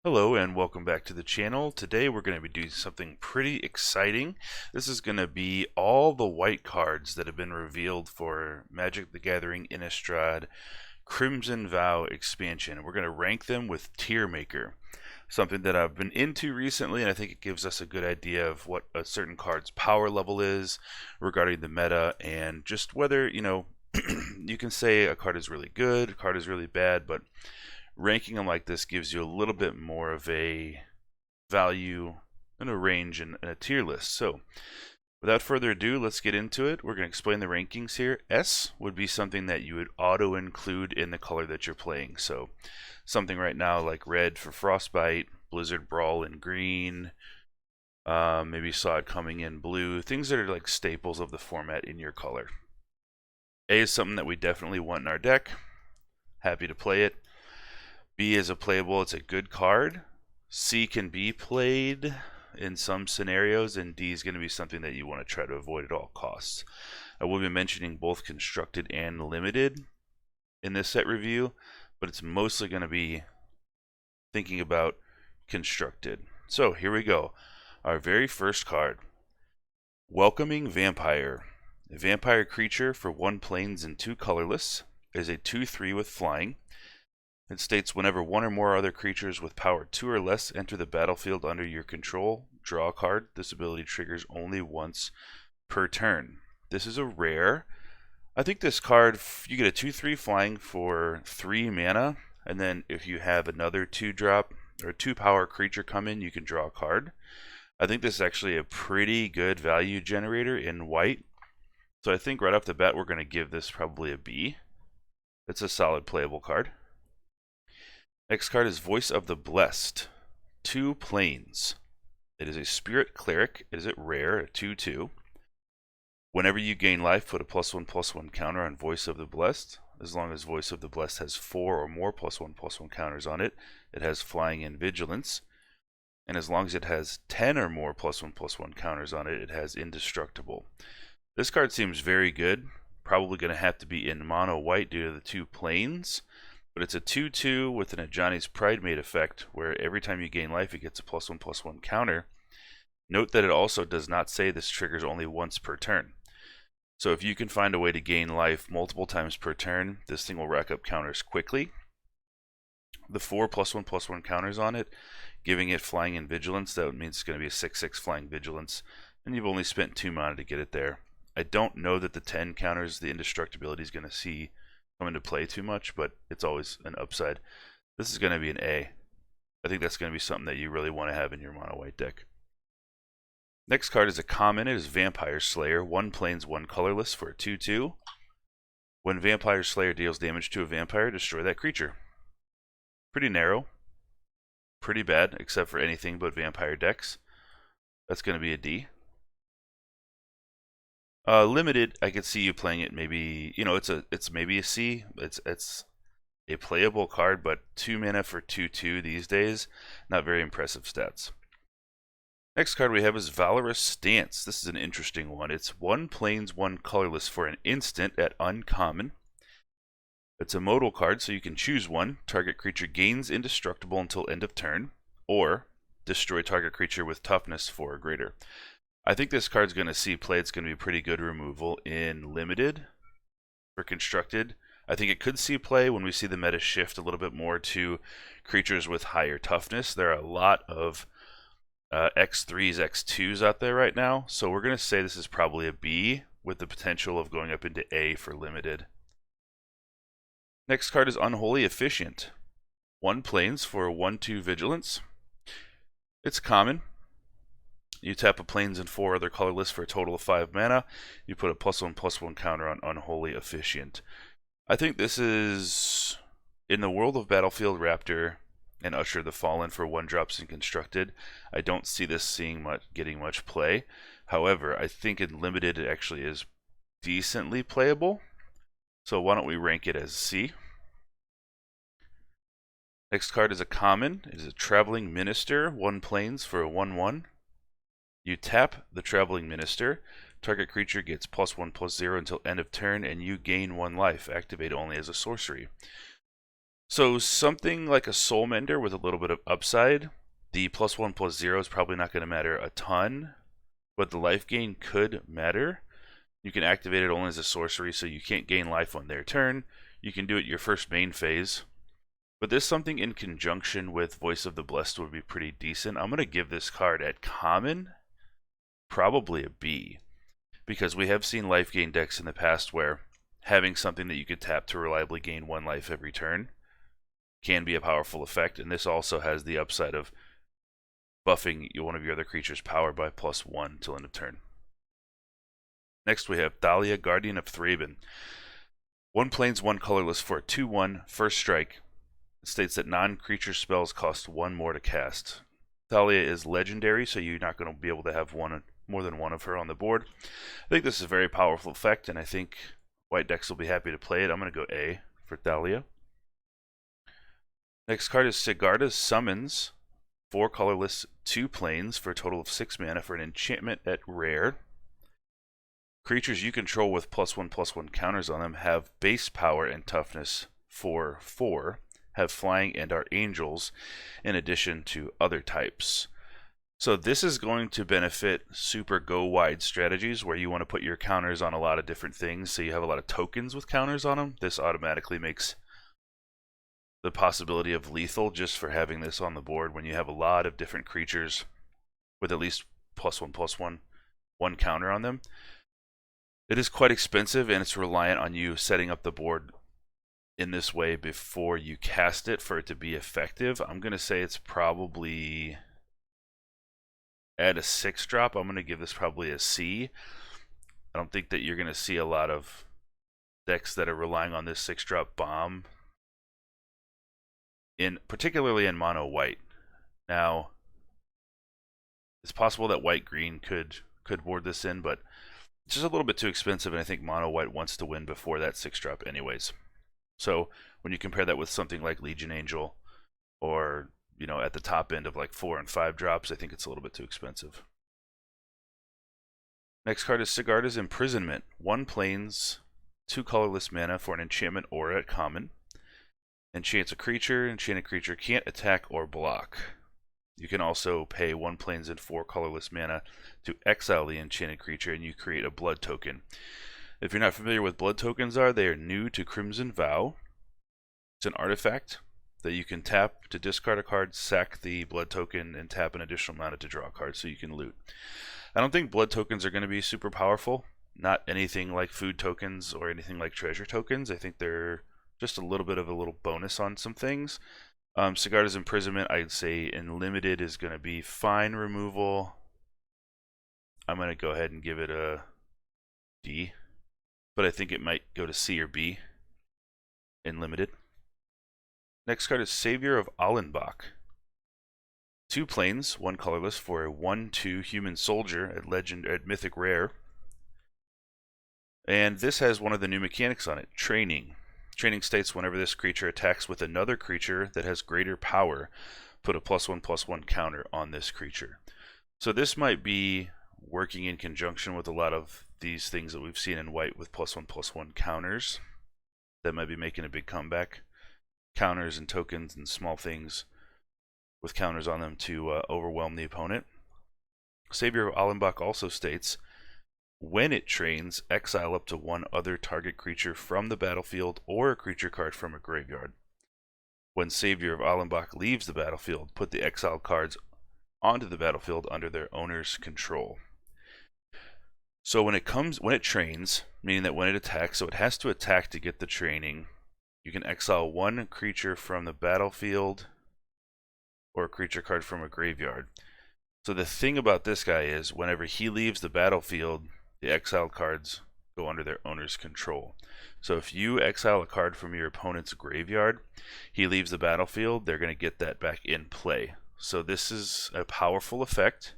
Hello and welcome back to the channel. Today we're going to be doing something pretty exciting. This is going to be all the white cards that have been revealed for Magic the Gathering Innistrad Crimson Vow expansion. We're going to rank them with Tier Maker, something that I've been into recently, and I think it gives us a good idea of what a certain card's power level is regarding the meta, and just whether, you can say a card is really good, a card is really bad, but ranking them like this gives you a little bit more of a value and a range and a tier list. So without further ado, let's get into it. We're going to explain the rankings here. S would be something that you would auto include in the color that you're playing. So something right now like red for Frostbite, Blizzard Brawl in green, maybe saw it coming in blue, things that are like staples of the format in your color. A is something that we definitely want in our deck. Happy to play it. B is a playable, it's a good card. C can be played in some scenarios, and D is going to be something that you want to try to avoid at all costs. I will be mentioning both constructed and limited in this set review, but it's mostly going to be thinking about constructed. So here we go. Our very first card, Welcoming Vampire. A vampire creature for 1 plains and 2 colorless is a 2/3 with flying. It states whenever one or more other creatures with power 2 or less enter the battlefield under your control, draw a card. This ability triggers only once per turn. This is a rare. I think this card, you get a 2/3 flying for 3 mana, and then if you have another 2-drop or 2 power creature come in, you can draw a card. I think this is actually a pretty good value generator in white. So I think right off the bat we're going to give this probably a B. It's a solid playable card. Next card is Voice of the Blessed. 2 plains. It is a spirit cleric. It is a rare, a 2/2. Whenever you gain life, put a +1/+1 counter on Voice of the Blessed. As long as Voice of the Blessed has 4 or more +1/+1 counters on it, it has flying and vigilance. And as long as it has 10 or more +1/+1 counters on it, it has indestructible. This card seems very good. Probably going to have to be in mono white due to the 2 plains. But it's a 2/2 with an Ajani's Pridemate effect, where every time you gain life, it gets a +1/+1 counter. Note that it also does not say this triggers only once per turn. So if you can find a way to gain life multiple times per turn, this thing will rack up counters quickly. The 4 +1/+1 counters on it, giving it flying and vigilance, that means it's going to be a 6/6 flying vigilance, and you've only spent 2 mana to get it there. I don't know that the 10 counters, the indestructibility is going to see come into play too much, but it's always an upside. This is going to be an A. I think that's going to be something that you really want to have in your mono white deck. Next card is a common. It is Vampire Slayer. 1 plains, 1 colorless for a 2/2. When Vampire Slayer deals damage to a vampire, destroy that creature. Pretty narrow. Pretty bad, except for anything but vampire decks. That's going to be a D. Limited, I could see you playing it maybe, it's maybe a C. It's a playable card, but 2 mana for 2/2 these days, not very impressive stats. Next card we have is Valorous Stance. This is an interesting one. It's 1 plains, 1 colorless for an instant at uncommon. It's a modal card, so you can choose one. Target creature gains indestructible until end of turn, or destroy target creature with toughness 4 or greater. I think this card's going to see play. It's going to be pretty good removal in limited for constructed. I think it could see play when we see the meta shift a little bit more to creatures with higher toughness. There are a lot of X3s, X2s out there right now, so we're going to say this is probably a B with the potential of going up into A for limited. Next card is Unholy Efficient. 1 plains for a 1/2 vigilance. It's common. You tap a plains and 4 other colorless for a total of 5 mana. You put a +1/+1 counter on Unholy Efficient. I think this is in the world of Battlefield Raptor and Usher the Fallen for 1-drops and constructed. I don't see this getting much play. However, I think in limited it actually is decently playable. So why don't we rank it as C? Next card is a common. It is a Traveling Minister. 1 plains for a 1/1. You tap the Traveling Minister. Target creature gets +1/+0 until end of turn, and you gain 1 life. Activate only as a sorcery. So something like a Soul Mender with a little bit of upside. The +1/+0 is probably not going to matter a ton, but the life gain could matter. You can activate it only as a sorcery, so you can't gain life on their turn. You can do it your first main phase. But this something in conjunction with Voice of the Blessed would be pretty decent. I'm going to give this card at common probably a B, because we have seen life gain decks in the past where having something that you could tap to reliably gain 1 life every turn can be a powerful effect, and this also has the upside of buffing one of your other creatures' power by +1 till end of turn. Next we have Dahlia, Guardian of Thraben. 1 plains, 1 colorless for a 2/1 first strike. It states that non-creature spells cost 1 more to cast. Dahlia is legendary, so you're not going to be able to have more than one of her on the board. I think this is a very powerful effect, and I think white decks will be happy to play it. I'm going to go A for Dahlia. Next card is Cigars, Summons. 4 colorless, 2 plains for a total of 6 mana for an enchantment at rare. Creatures you control with +1/+1 counters on them have base power and toughness for 4, have flying and are angels, in addition to other types. So this is going to benefit super go-wide strategies where you want to put your counters on a lot of different things, so you have a lot of tokens with counters on them. This automatically makes the possibility of lethal just for having this on the board when you have a lot of different creatures with at least +1/+1 counter on them. It is quite expensive, and it's reliant on you setting up the board in this way before you cast it for it to be effective. I'm going to say it's probably at a 6-drop. I'm going to give this probably a C. I don't think that you're going to see a lot of decks that are relying on this 6-drop bomb, particularly in mono white. Now, it's possible that white green could board this in, but it's just a little bit too expensive, and I think mono white wants to win before that 6-drop anyways. So when you compare that with something like Legion Angel, or at the top end of like 4 and 5 drops, I think it's a little bit too expensive. Next card is Cigars, Imprisonment. 1 plains, 2 colorless mana for an enchantment aura at common. Enchants a creature. Enchanted creature can't attack or block. You can also pay 1 plains and 4 colorless mana to exile the enchanted creature, and you create a blood token. If you're not familiar with blood tokens they are new to Crimson Vow. It's an artifact that you can tap to discard a card, sack the blood token, and tap an additional mana to draw a card so you can loot. I don't think blood tokens are going to be super powerful. Not anything like food tokens or anything like treasure tokens. I think they're just a little bit of a little bonus on some things. Cigars Imprisonment, I'd say in limited is going to be fine removal. I'm going to go ahead and give it a D, but I think it might go to C or B in limited. Next card is Savior of Allenbach. 2 plains, 1 colorless for a 1/2 human soldier at mythic rare. And this has one of the new mechanics on it, training. Training states whenever this creature attacks with another creature that has greater power, put a +1/+1 counter on this creature. So this might be working in conjunction with a lot of these things that we've seen in white with +1/+1 counters that might be making a big comeback. Counters and tokens and small things with counters on them to overwhelm the opponent. Savior of Allenbach also states, when it trains, exile up to 1 other target creature from the battlefield or a creature card from a graveyard. When Savior of Allenbach leaves the battlefield, put the exiled cards onto the battlefield under their owner's control. So when it trains, meaning that when it attacks, so it has to attack to get the training, you can exile 1 creature from the battlefield or a creature card from a graveyard. So the thing about this guy is whenever he leaves the battlefield, the exiled cards go under their owner's control. So if you exile a card from your opponent's graveyard, he leaves the battlefield, they're going to get that back in play. So this is a powerful effect,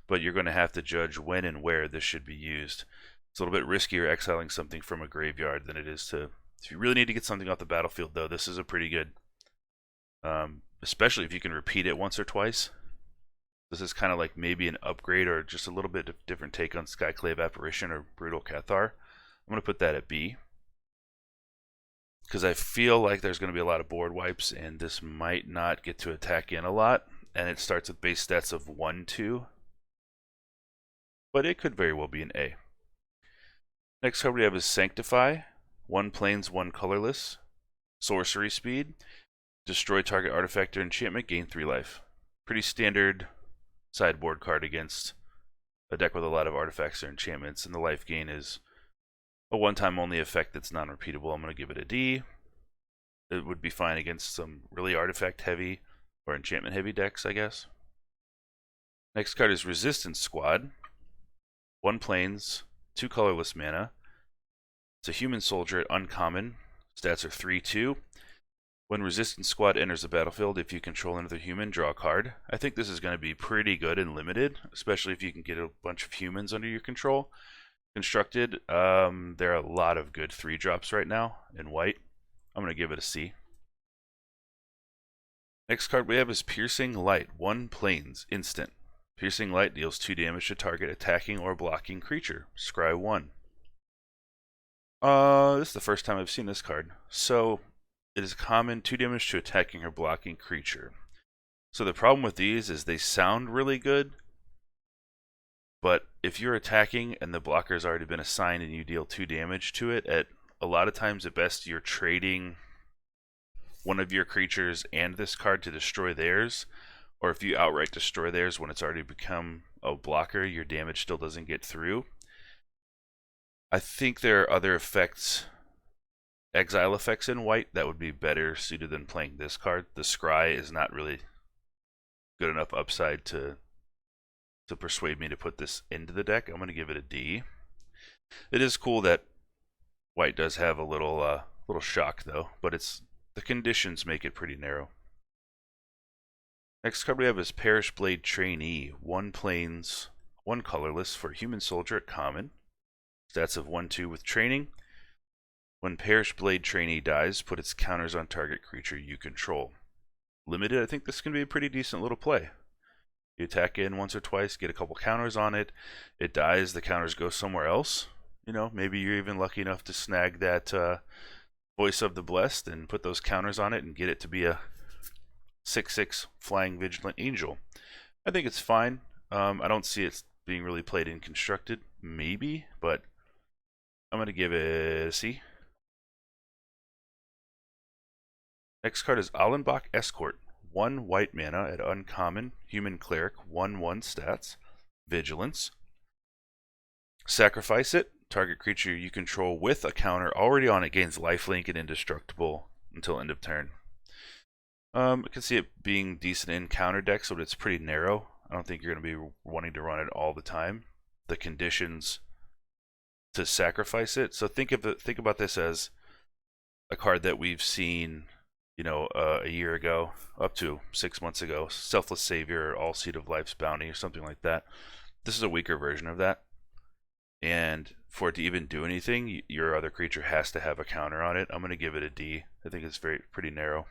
but you're going to have to judge when and where this should be used. It's a little bit riskier exiling something from a graveyard than it is to... If you really need to get something off the battlefield, though, this is a pretty good... especially if you can repeat it once or twice. This is kind of like maybe an upgrade or just a little bit of different take on Skyclave Apparition or Brutal Cathar. I'm going to put that at B. because I feel like there's going to be a lot of board wipes, and this might not get to attack in a lot. And it starts with base stats of 1-2, but it could very well be an A. Next card we have is Sanctify. 1 plains, 1 colorless. Sorcery speed. Destroy target artifact or enchantment, gain 3 life. Pretty standard sideboard card against a deck with a lot of artifacts or enchantments, and the life gain is a one-time only effect that's non-repeatable. I'm going to give it a D. It would be fine against some really artifact-heavy or enchantment-heavy decks, I guess. Next card is Resistance Squad. 1 plains, 2 colorless mana. It's a human soldier at uncommon. Stats are 3-2. When Resistance Squad enters the battlefield, if you control another human, draw a card. I think this is going to be pretty good and limited, especially if you can get a bunch of humans under your control. Constructed, there are a lot of good 3-drops right now in white. I'm going to give it a C. Next card we have is Piercing Light. 1 plains, instant. Piercing Light deals 2 damage to target attacking or blocking creature. Scry 1. This is the first time I've seen this card. So, it is common, 2 damage to attacking or blocking creature. So the problem with these is they sound really good, but if you're attacking and the blocker's already been assigned and you deal 2 damage to it, a lot of times at best you're trading one of your creatures and this card to destroy theirs, or if you outright destroy theirs when it's already become a blocker, your damage still doesn't get through. I think there are other effects, exile effects in white that would be better suited than playing this card. The Scry is not really good enough upside to persuade me to put this into the deck. I'm going to give it a D. It is cool that white does have a little shock though, but the conditions make it pretty narrow. Next card we have is Parish Blade Trainee. 1 plains, 1 colorless for human soldier at common. Stats of 1-2 with training. When Parish Blade Trainee dies, put its counters on target creature you control. Limited, I think this can be a pretty decent little play. You attack in once or twice, get a couple counters on it. It dies, the counters go somewhere else. You know, maybe you're even lucky enough to snag that Voice of the Blessed and put those counters on it and get it to be a 6/6 Flying Vigilant Angel. I think it's fine. I don't see it being really played in Constructed. Maybe, but I'm going to give it a C. Next card is Allenbach Escort. 1 white mana at uncommon, human cleric, 1/1 stats, vigilance. Sacrifice it. Target creature you control with a counter already on it gains lifelink and indestructible until end of turn. I can see it being decent in counter decks, but it's pretty narrow. I don't think you're going to be wanting to run it all the time. The conditions to sacrifice it. So think about this as a card that we've seen, you know, a year ago, up to 6 months ago, Selfless Savior, All Seed of Life's Bounty, or something like that. This is a weaker version of that. And for it to even do anything, your other creature has to have a counter on it. I'm going to give it a D. I think it's pretty narrow.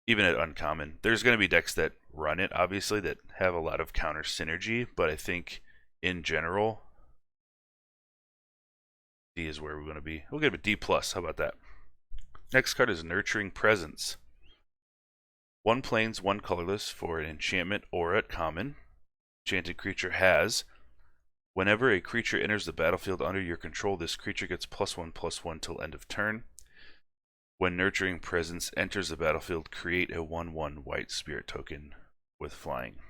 Even at uncommon. There's going to be decks that run it, obviously, that have a lot of counter synergy, but I think in general, D is where we're going to be. We'll give it a D+. How about that? Next card is Nurturing Presence. 1 plains, 1 colorless for an enchantment aura at common. Enchanted creature has, whenever a creature enters the battlefield under your control, this creature gets +1/+1 till end of turn. When Nurturing Presence enters the battlefield, create a 1/1 white spirit token with flying.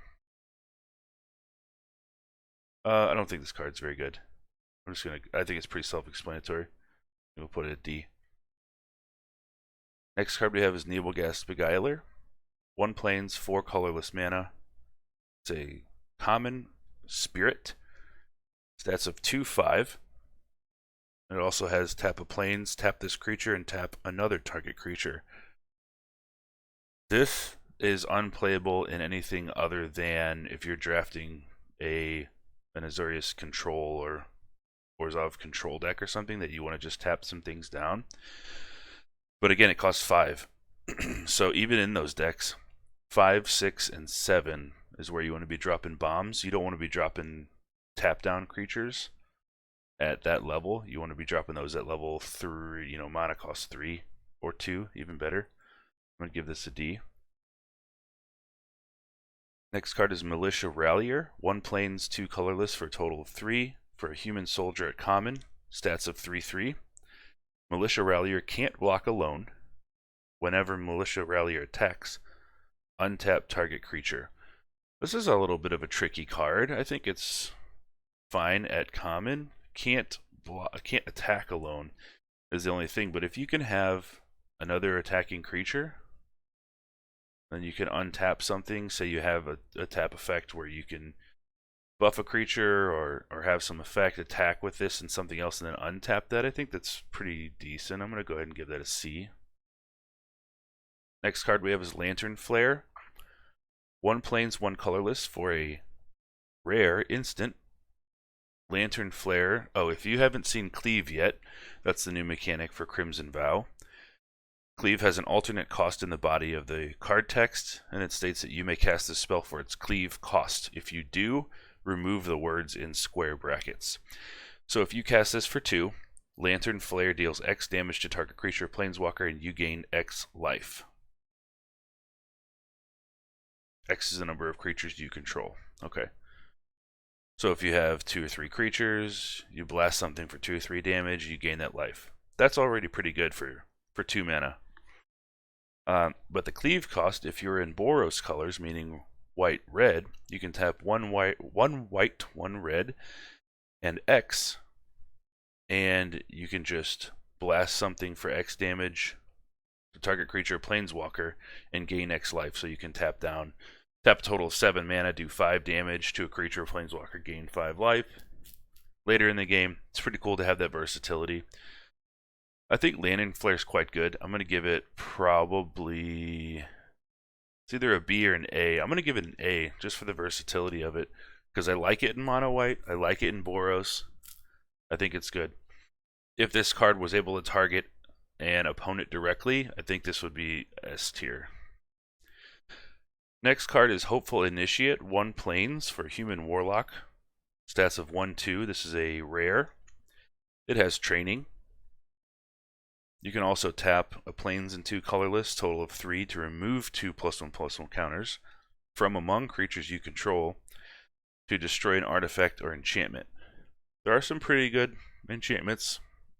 I don't think this card's very good. I think it's pretty self-explanatory. We'll put it at D. Next card we have is Nebelgast Beguiler. 1 plains, 4 colorless mana. It's a common spirit. Stats of 2/5. It also has tap a plains, tap this creature, and tap another target creature. This is unplayable in anything other than if you're drafting an Azorius control or Orzhov control deck or something that you want to just tap some things down. But again, it costs 5. So even in those decks, 5, 6, and 7 is where you want to be dropping bombs. You don't want to be dropping tap down creatures. at that level. You want to be dropping those at level 3, you know, mana cost 3 or 2, even better. I'm going to give this a D. Next card is Militiarallier. 1 plains, 2 colorless for a total of 3. For a human soldier at common, stats of 3/3. Militiarallier can't block alone. Whenever Militiarallier attacks, untap target creature. This is a little bit of a tricky card. I think it's fine at common. Can't attack alone is the only thing. But if you can have another attacking creature, then you can untap something. Say you have a tap effect where you can buff a creature or have some effect, attack with this and something else, and then untap that. I think that's pretty decent. I'm going to go ahead and give that a C. Next card we have is Lanternflare. 1 plains, 1 colorless for a rare instant. Lanternflare. Oh, if you haven't seen Cleave yet, that's the new mechanic for Crimson Vow. Cleave has an alternate cost in the body of the card text, and it states that you may cast this spell for its Cleave cost. If you do, remove the words in square brackets. So if you cast this for 2, Lanternflare deals X damage to target creature, planeswalker, and you gain X life. X is the number of creatures you control. Okay. So if you have 2 or 3 creatures, you blast something for 2 or 3 damage, you gain that life. That's already pretty good for 2 mana. But the cleave cost, if you're in Boros colors, meaning white, red, you can tap 1 white, 1 red, and X, and you can just blast something for X damage to target creature, planeswalker, and gain X life. So you can tap a total of 7 mana, do 5 damage to a creature or planeswalker, gain 5 life. Later in the game, it's pretty cool to have that versatility. I think Lanternflare is quite good. I'm going to give it probably, it's either a B or an A. I'm going to give it an A just for the versatility of it, because I like it in mono white. I like it in Boros. I think it's good. If this card was able to target an opponent directly, I think this would be S tier. Next card is Hopeful Initiate. 1 plains for Human Warlock. Stats of 1/2. This is a rare. It has training. You can also tap a plains and 2 colorless, total of 3, to remove 2 +1/+1 counters from among creatures you control to destroy an artifact or enchantment. There are some pretty good enchantments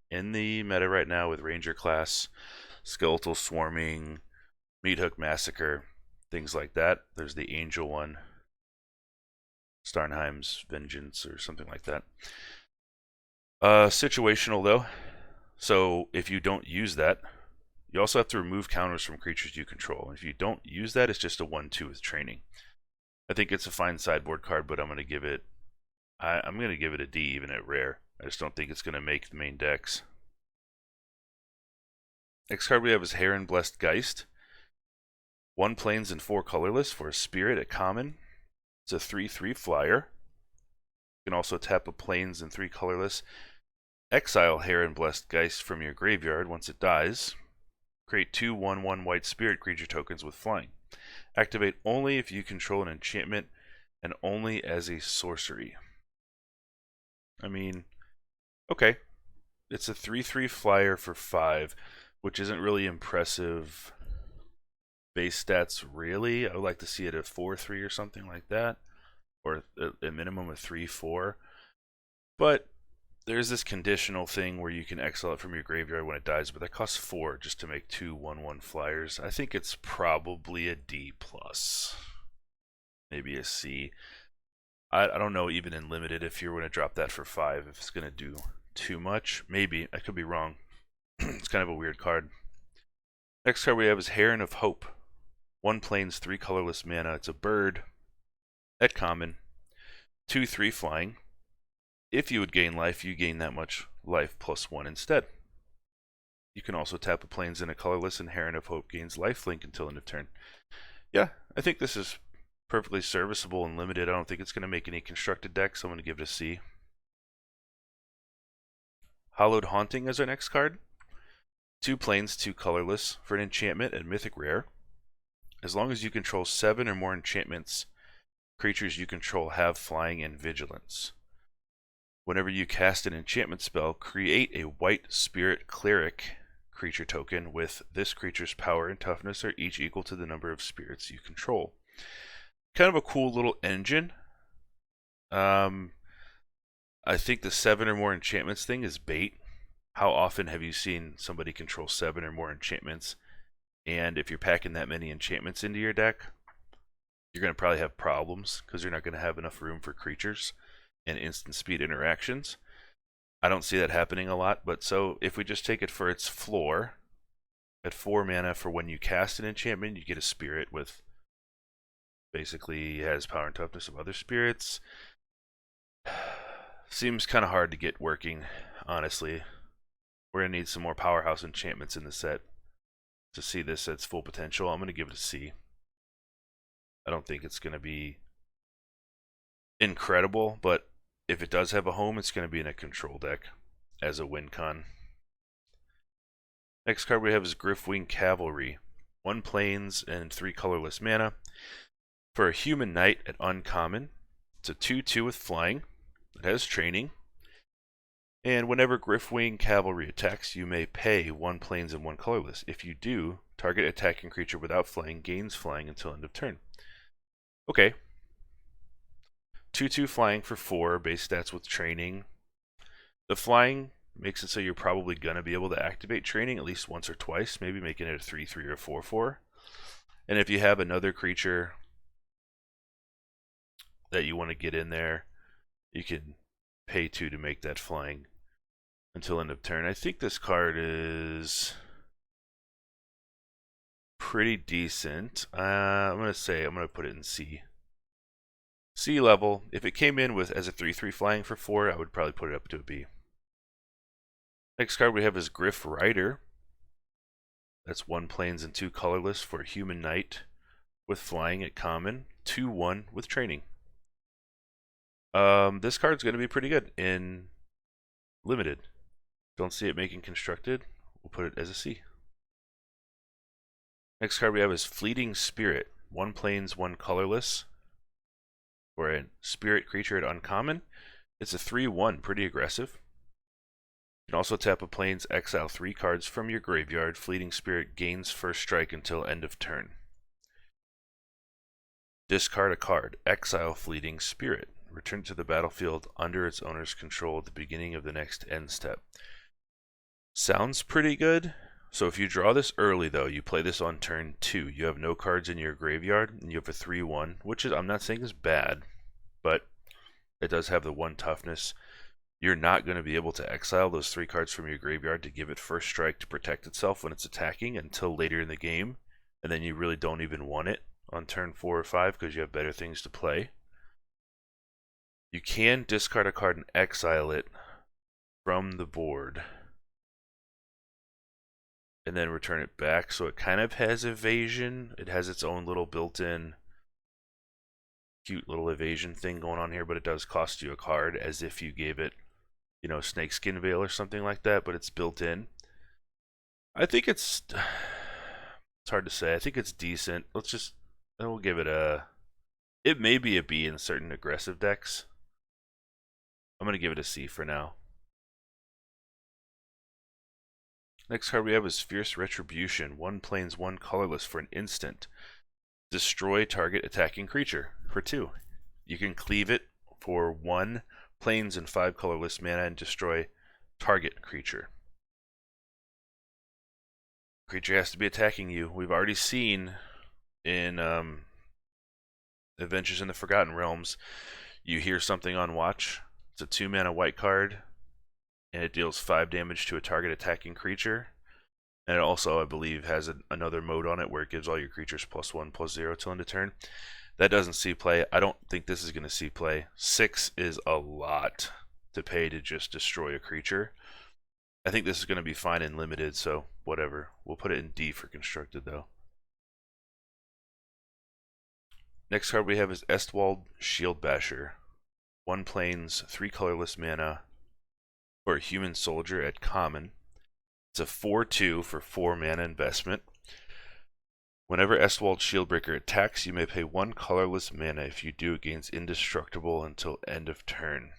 in the meta right now with Ranger class, Skeletal Swarming, Meathook Massacre, things like that. There's the Angel one, Starnheim's Vengeance or something like that. Situational though. So if you don't use that, you also have to remove counters from creatures you control. If you don't use that, it's just a 1/2 with training. I think it's a fine sideboard card, but I'm going to give it a D even at rare. I just don't think it's going to make the main decks. Next card we have is Heron Blessed Geist. 1 plains and 4 colorless for a spirit at common. It's a 3/3 flyer. You can also tap a plains and 3 colorless. Exile Heron Blessed Geist from your graveyard once it dies. Create 2 1/1 white spirit creature tokens with flying. Activate only if you control an enchantment and only as a sorcery. I mean, okay. It's a 3/3 flyer for 5, which isn't really impressive base stats, really. I would like to see it at 4/3 or something like that, or a minimum of 3/4. But there's this conditional thing where you can exile it from your graveyard when it dies, but that costs 4 just to make 2 1/1 flyers. I think it's probably a D+, maybe a C. I don't know, even in limited, if you're going to drop that for 5, if it's going to do too much. Maybe. I could be wrong. It's kind of a weird card. Next card we have is Heron of Hope. 1 plains, 3 colorless mana. It's a bird at common. 2/3 flying. If you would gain life, you gain that much life +1 instead. You can also tap a plains and a colorless, and Heron of Hope gains lifelink until end of turn. Yeah, I think this is perfectly serviceable and limited. I don't think it's going to make any constructed decks, so I'm going to give it a C. Hallowed Haunting is our next card. 2 plains, 2 colorless for an enchantment and mythic rare. As long as you control 7 or more enchantments, creatures you control have flying and vigilance. Whenever you cast an enchantment spell, create a white spirit cleric creature token with this creature's power and toughness are each equal to the number of spirits you control. Kind of a cool little engine. I think the 7 or more enchantments thing is bait. How often have you seen somebody control 7 or more enchantments? And if you're packing that many enchantments into your deck, you're going to probably have problems because you're not going to have enough room for creatures and instant speed interactions. I don't see that happening a lot, but so if we just take it for its floor, at 4 mana for when you cast an enchantment, you get a spirit with basically has power and toughness of other spirits. Seems kind of hard to get working, honestly. We're going to need some more powerhouse enchantments in the set to see this at its full potential. I'm going to give it a C. I don't think it's going to be incredible, but if it does have a home, it's going to be in a control deck as a win con. Next card we have is Griffin Cavalry. 1 plains and 3 colorless mana. For a human knight at uncommon, it's a 2/2 with flying. It has training. And whenever Griffin Cavalry attacks, you may pay 1 plains and 1 colorless. If you do, target attacking creature without flying gains flying until end of turn. Okay. 2/2 flying for 4, base stats with training. The flying makes it so you're probably going to be able to activate training at least once or twice, maybe making it a 3/3 or 4/4. And if you have another creature that you want to get in there, you can pay 2 to make that flying until end of turn. I think this card is pretty decent. I'm going to put it in C. C level. If it came in with as a 3/3 flying for 4, I would probably put it up to a B. Next card we have is Griff Rider. That's 1 plains and 2 colorless for a human knight with flying at common, 2/1 with training. This card's going to be pretty good in limited. Don't see it making constructed. We'll put it as a C. Next card we have is Fleeting Spirit. 1 plains, 1 colorless for a spirit creature at uncommon. It's a 3/1, pretty aggressive. You can also tap a plains, exile 3 cards from your graveyard. Fleeting Spirit gains first strike until end of turn. Discard a card. Exile Fleeting Spirit. Return to the battlefield under its owner's control at the beginning of the next end step. Sounds pretty good. So if you draw this early, though, you play this on turn 2. You have no cards in your graveyard, and you have a 3/1, which is, I'm not saying is bad, but it does have the 1 toughness. You're not going to be able to exile those 3 cards from your graveyard to give it first strike to protect itself when it's attacking until later in the game, and then you really don't even want it on turn 4 or 5 because you have better things to play. You can discard a card and exile it from the board and then return it back, so it kind of has evasion. It has its own little built-in cute little evasion thing going on here, but it does cost you a card as if you gave it, you know, Snakeskin Veil or something like that, but it's built in. I think it's hard to say. I think it's decent. We'll give it a, it may be a B in certain aggressive decks. I'm going to give it a C for now. Next card we have is Fierce Retribution. 1 plains, 1 colorless for an instant. Destroy target attacking creature for 2. You can cleave it for 1 plains and 5 colorless mana and destroy target creature. Creature has to be attacking you. We've already seen in Adventures in the Forgotten Realms, you hear something on watch. It's a 2 mana white card, and it deals 5 damage to a target attacking creature. And it also, I believe, has another mode on it where it gives all your creatures +1/+0 till end of turn. That doesn't see play. I don't think this is going to see play. 6 is a lot to pay to just destroy a creature. I think this is going to be fine in limited, so whatever. We'll put it in D for constructed, though. Next card we have is Estwald Shieldbasher. 1 plains, 3 colorless mana for a human soldier at common. It's a 4/2 for 4 mana investment. Whenever Estwald Shieldbreaker attacks, you may pay 1 colorless mana. If you do, it gains indestructible until end of turn.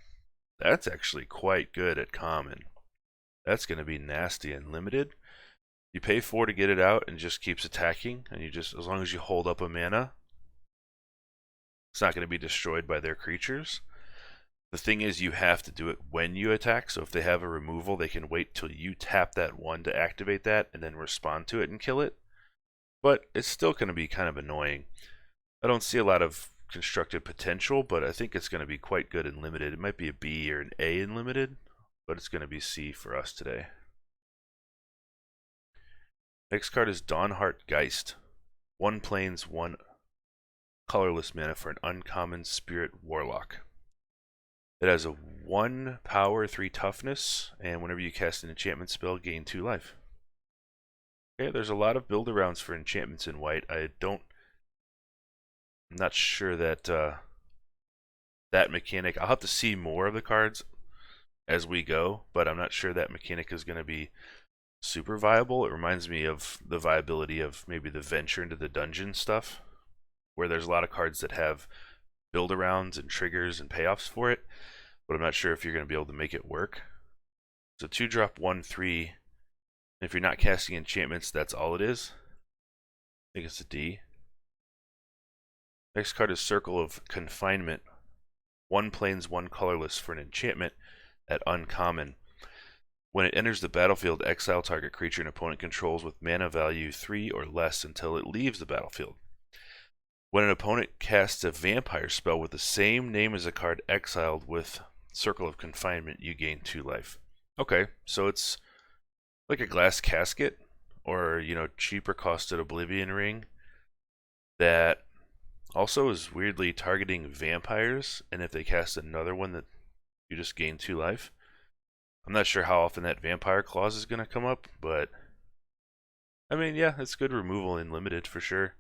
That's actually quite good at common. That's going to be nasty and limited. You pay 4 to get it out and just keeps attacking, and you just, as long as you hold up a mana, it's not going to be destroyed by their creatures. The thing is, you have to do it when you attack, so if they have a removal, they can wait till you tap that 1 to activate that and then respond to it and kill it. But it's still going to be kind of annoying. I don't see a lot of constructed potential, but I think it's going to be quite good in limited. It might be a B or an A in limited, but it's going to be C for us today. Next card is Dawnheart Geist. 1 plains, 1 colorless mana for an uncommon spirit warlock. It has a 1 power, 3 toughness, and whenever you cast an enchantment spell, gain 2 life. Okay, there's a lot of build-arounds for enchantments in white. I'm not sure that that mechanic, I'll have to see more of the cards as we go, but I'm not sure that mechanic is going to be super viable. It reminds me of the viability of maybe the venture into the dungeon stuff, where there's a lot of cards that have build-arounds and triggers and payoffs for it, but I'm not sure if you're going to be able to make it work. So 2-drop 1/3. If you're not casting enchantments, that's all it is. I think it's a D. Next card is Circle of Confinement. 1 plains, 1 colorless for an enchantment at uncommon. When it enters the battlefield, exile target creature an opponent controls with mana value 3 or less until it leaves the battlefield. When an opponent casts a vampire spell with the same name as a card exiled with Circle of Confinement, you gain 2 life. Okay, so it's like a glass casket, or, you know, cheaper costed Oblivion Ring that also is weirdly targeting vampires, and if they cast another one, that you just gain 2 life. I'm not sure how often that vampire clause is going to come up, but I mean, yeah, it's good removal in limited for sure.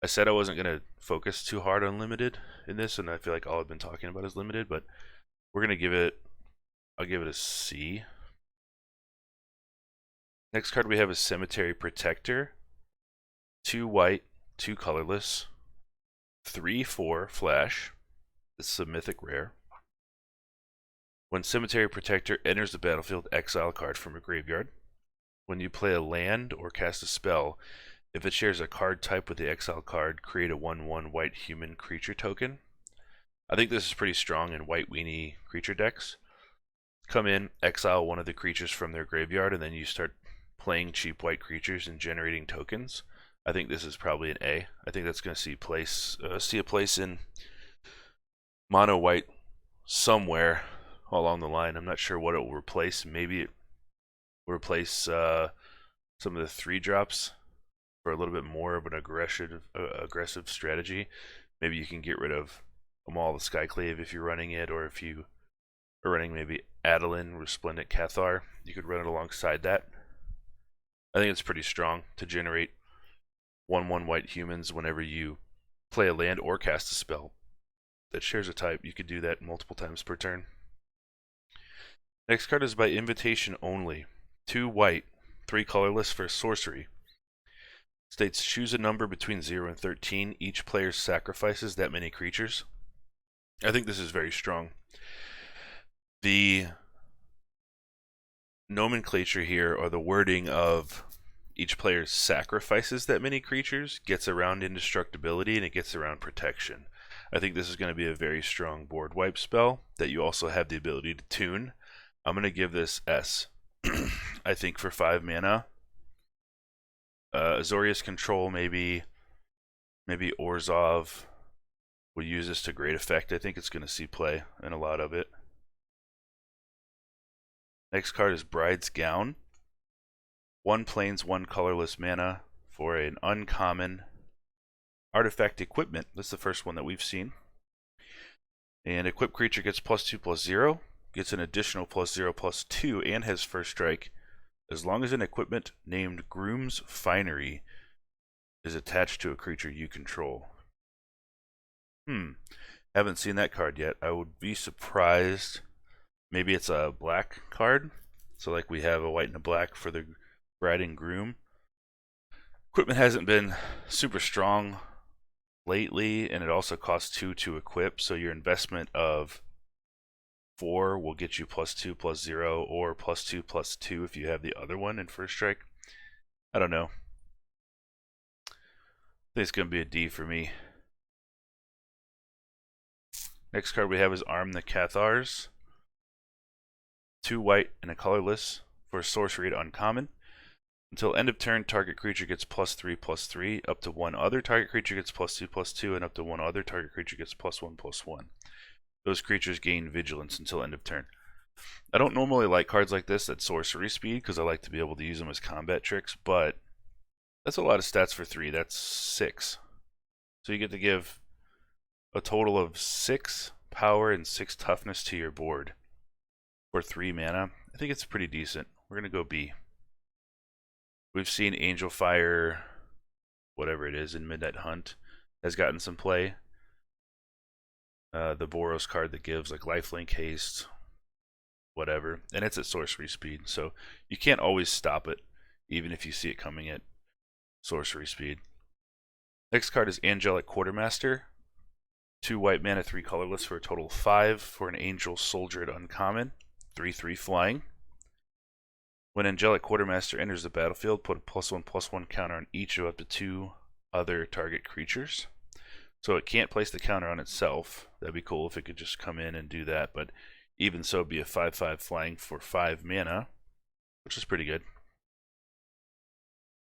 I said I wasn't going to focus too hard on limited in this, and I feel like all I've been talking about is limited, but we're going to give it, I'll give it a C. Next card we have is Cemetery Protector. 2 white, 2 colorless, 3/4 flash. This is a mythic rare. When Cemetery Protector enters the battlefield, exile a card from a graveyard. When you play a land or cast a spell, if it shares a card type with the exile card, create a 1/1 white human creature token. I think this is pretty strong in white weenie creature decks. Come in, exile one of the creatures from their graveyard, and then you start playing cheap white creatures and generating tokens. I think this is probably an A. I think that's going to see a place in mono white somewhere along the line. I'm not sure what it will replace. Maybe it will replace some of the 3-drops for a little bit more of an aggressive strategy. Maybe you can get rid of Amal the Skyclave if you're running it, or if you are running maybe Adeline, Resplendent Cathar, you could run it alongside that. I think it's pretty strong to generate 1/1 white humans whenever you play a land or cast a spell that shares a type. You could do that multiple times per turn. Next card is by invitation only. 2 white, 3 colorless for sorcery. States choose a number between 0 and 13. Each player sacrifices that many creatures. I think this is very strong. The nomenclature here, or the wording of each player sacrifices that many creatures, gets around indestructibility and it gets around protection. I think this is going to be a very strong board wipe spell that you also have the ability to tune. I'm going to give this S. I think for 5 mana. Azorius control, maybe Orzhov will use this to great effect. I think it's going to see play in a lot of it. Next card is Bride's Gown. 1 plains, 1 colorless mana for an uncommon artifact equipment. This is the first one that we've seen. And equipped creature gets +2/+0, gets an additional +0/+2, and has first strike as long as an equipment named Groom's Finery is attached to a creature you control. Haven't seen that card yet. I would be surprised. Maybe it's a black card. So like we have a white and a black for the bride and groom. Equipment hasn't been super strong lately, and it also costs 2 to equip, so your investment of 4 will get you +2/+0 or +2/+2 if you have the other one in first strike. I don't know. I think it's going to be a D for me. Next card we have is Arm the Cathars. 2 white and a colorless for a sorcery at uncommon. Until end of turn, target creature gets +3/+3. Up to one other target creature gets +2/+2, and up to one other target creature gets +1/+1. Those creatures gain vigilance until end of turn. I don't normally like cards like this at sorcery speed because I like to be able to use them as combat tricks, but that's a lot of stats for 3. That's 6. So you get to give a total of 6 power and 6 toughness to your board for 3 mana. I think it's pretty decent. We're going to go B. We've seen Angel Fire, whatever it is, in Midnight Hunt has gotten some play. The Boros card that gives like lifelink, haste, whatever, and it's at sorcery speed, so you can't always stop it, even if you see it coming at sorcery speed. Next card is Angelic Quartermaster. 2 white mana, 3 colorless for a total of 5 for an Angel Soldier at uncommon. 3/3 flying. When Angelic Quartermaster enters the battlefield, put a +1/+1 counter on each of up to 2 other target creatures. So it can't place the counter on itself. That'd be cool if it could just come in and do that, but even so, it'd be a 5/5 flying for 5 mana, which is pretty good.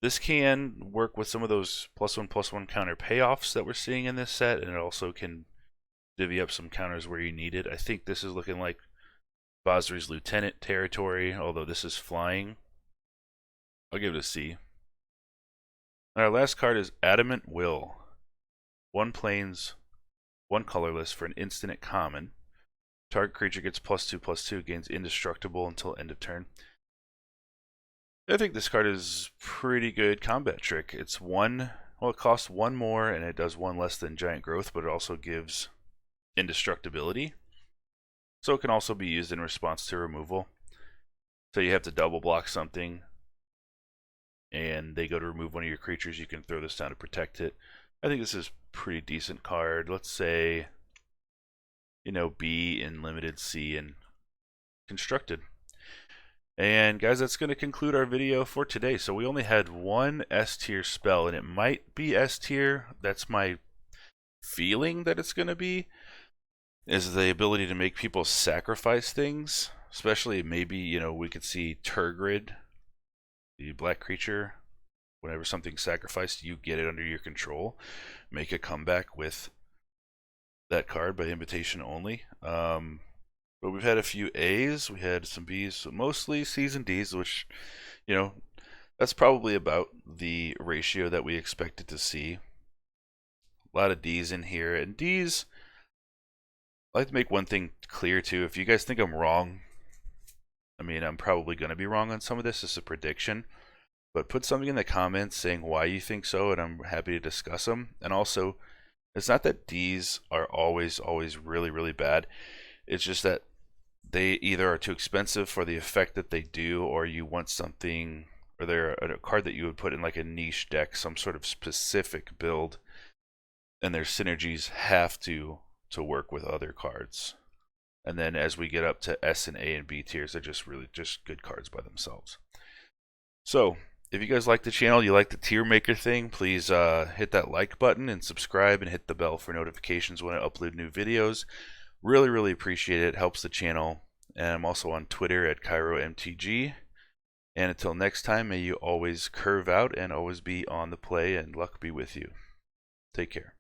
This can work with some of those +1/+1 counter payoffs that we're seeing in this set, and it also can divvy up some counters where you need it. I think this is looking like Basri's Lieutenant territory, although this is flying. I'll give it a C. And our last card is Adamant Will. 1 plains, 1 colorless for an instant at common. Target creature gets +2/+2, gains indestructible until end of turn. I think this card is pretty good combat trick. It's one, well, it costs 1 more and it does 1 less than Giant Growth, but it also gives indestructibility. So it can also be used in response to removal. So you have to double block something and they go to remove one of your creatures, you can throw this down to protect it. I think this is a pretty decent card. Let's say, you know, B in limited, C in constructed. And guys, that's going to conclude our video for today. So we only had 1 S tier spell, and it might be S tier. That's my feeling that it's going to be, is the ability to make people sacrifice things. Especially maybe, you know, we could see Turgid, the black creature. Whenever something's sacrificed, you get it under your control. Make a comeback with that card by invitation only. But we've had a few A's, we had some B's, so mostly C's and D's, which, you know, that's probably about the ratio that we expected to see. A lot of D's in here, and D's, I'd like to make one thing clear too. If you guys think I'm wrong, I mean, I'm probably going to be wrong on some of this. It's a prediction. But put something in the comments saying why you think so, and I'm happy to discuss them. And also, it's not that D's are always really, really bad. It's just that they either are too expensive for the effect that they do, or you want something, or they're a card that you would put in like a niche deck, some sort of specific build, and their synergies have to work with other cards. And then as we get up to S and A and B tiers, they're just really just good cards by themselves. So if you guys like the channel, you like the tier maker thing, please hit that like button and subscribe and hit the bell for notifications when I upload new videos. Really appreciate it. It helps the channel. And I'm also on Twitter at KaeroMTG. And until next time, may you always curve out and always be on the play, and luck be with you. Take care.